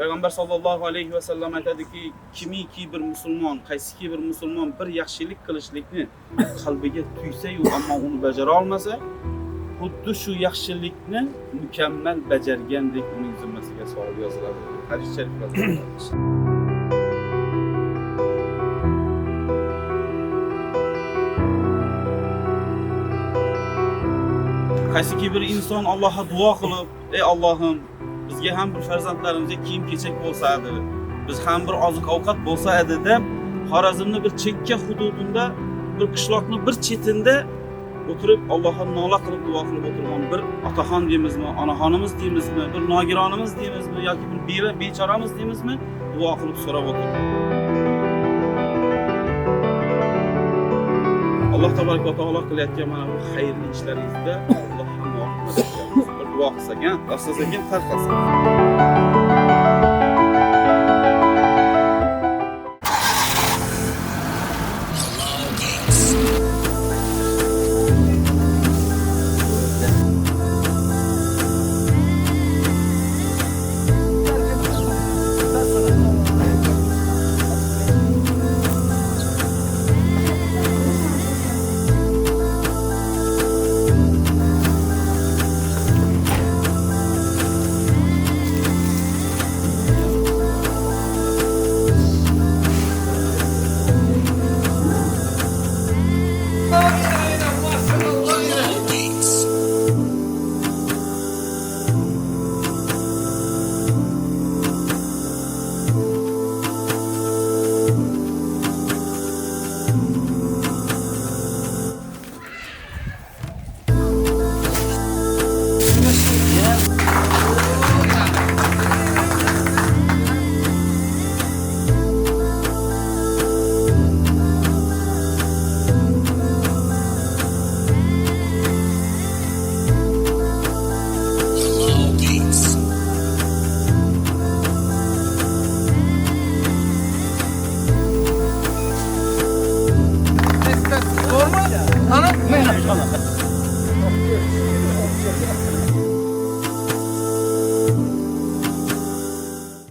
Payg'ambar sallallohu alayhi va sallam aytadiki, kimiki bir musulmon, qaysiki bir musulmon bir yaxshilik qilishlikni qalbiga tuysa-yu, ammo uni bajara olmasa, xuddi shu yaxshilikni mukammal bajargandek uning zimmasiga savob yoziladi. Hadis shariflar. Qaysiki bir inson Allohga duo qilib, ey Allohim, bizga ham bir farzandlarimizga kiyim-kechak bo'lsa edi, biz ham bir oziq-ovqat bo'lsa edi deb, Xorazmning bir chekka hududida, bir qishloqning bir chetida o'tirib Allohga nola qilib duo qilib o'tirgan bir otaxon deymizmi, onaxonimiz deymizmi, bir nogironimiz deymizmi yoki bir bechoramiz deymizmi, duo qilib so'rab o'tirdi. Alloh tabaraka va taolo qilayotgan mana bu xayrli ishlaringizda Alloh ham muvaffaq etsin. Bir duo qilsak, asosan tarqalsin.